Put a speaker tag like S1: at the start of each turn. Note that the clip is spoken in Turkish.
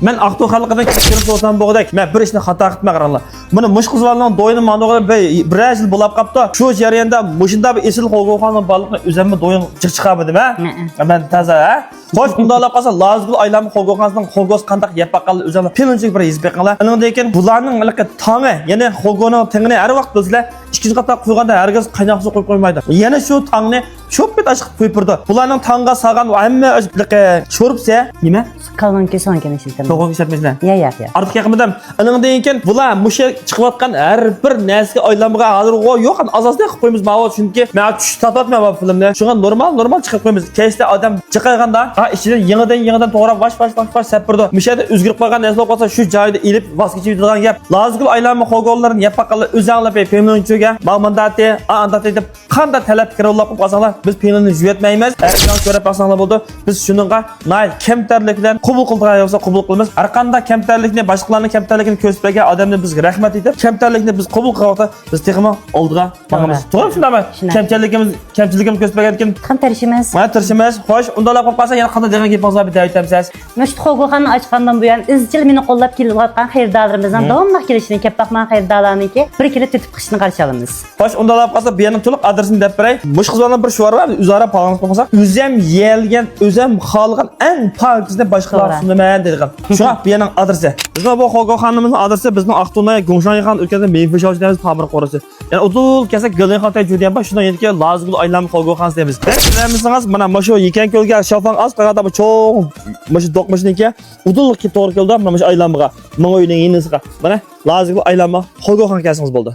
S1: Men Aqto'y xalqidan kirib olsam bo'g'dak. Men bir ishni xato qilmaganlar. Buni mushqizvalning do'yini ma'noga bir yil bo'lib qapti. Shu jarayonda mushunda bir esil qo'g'oqonning baliqni o'zimni do'yin chiqarmadim ha. Men toza ha. Xo'sh, undaqlar qolsa Lazgul aylanma qo'g'oqonning qo'g'os qanday yapaqal o'zini pilinchik bir yizib qala. Undan keyin bularning iliqi tangi, ya'ni qo'g'oning tengini har vaqt bizlar ikkinchi qataq qo'yganda hargiz qaynoq suv qo'yib qo'ymaydi. Yana shu tangni cho'pit ashib qo'yib turdi. Bularning tanga salgan hamma sho'ribsa, nima?
S2: Qalın ki son kene işletim.
S1: To'g'ri ishlatmaysizlar.
S2: Ya.
S1: Artıq yaqindan undan keyin bular musha chiqayotgan har bir narsaga aylanmaga hozir yo'q, asosida qilib qo'yamiz ma'lum chunki men tush topatman bu filmni. Shunga normal chiqib qo'yamiz. Kechda odam chiqarganda, ichidan yangidan to'g'rab vash sapirdi. Mushada o'zgarib qolgan narsalar qolsa shu joyda ilib voz kechib turgan gap. Lazgul aylanma qo'g'onlarini yapaqalla o'zanglab filmninchiga ma'mundati, andati deb qanday talab kirolab qolsalar biz filmni juvatmaymiz. Agar ko'rib qolsanglar bo'ldi. Biz shuningga nay kamtarlikdan qabul qildigan yo'qsa qabul qilamiz. Har qanday kamtarlikni, boshqalarning kamtarligini ko'rsatgan odamni biz rahmat etib, kamtarlikni biz qabul qilib, biz texmo oldiga boramiz. To'g'ri shundaymi? Kamchiligimiz ko'rsatgan ekan.
S2: Qan tarishimiz.
S1: Mana tarishimiz. Xo'sh, undaqlar qolib qolsa yana qanday degan gap bo'lsa bir da'vat etamiz.
S2: Müşt qo'g'oqanni ochgandan buyon izchil meni qo'llab kelayotgan xaridorlarimizdan davomli kelishini, kep baxman xaridorlarniki bir kelib tetib qishni qarshi olamiz.
S1: Xo'sh, undaqlar qolsa bu yerning to'liq adresini deb beray. Mushqizlarning bir shuari var, o'zaro palanib qolsa, o'zim yelgan, o'zim xolgan eng pokizda boshqalar sunaman degan. Shuna bu yerning adresi. Bizning bu qo'g'oqanimizning adresi bizning Aqto'nay Gongshanxan o'tkazgan menfi shojimiz Pamir qorasi. Ya'ni udul kasak Gilxantay judiyam bor, shundan yetki Lazgul aylanma qo'g'oqan deymiz. Bilamizsiz, mana shu yekan ko'lga shafan az qarada bu cho'ng mana doqmishniki udul ki to'g'ri keldi, mana shu aylanmaga, menga uyning yinisiga. Mana Lazgul aylanma qo'g'oqan kasingiz bo'ldi.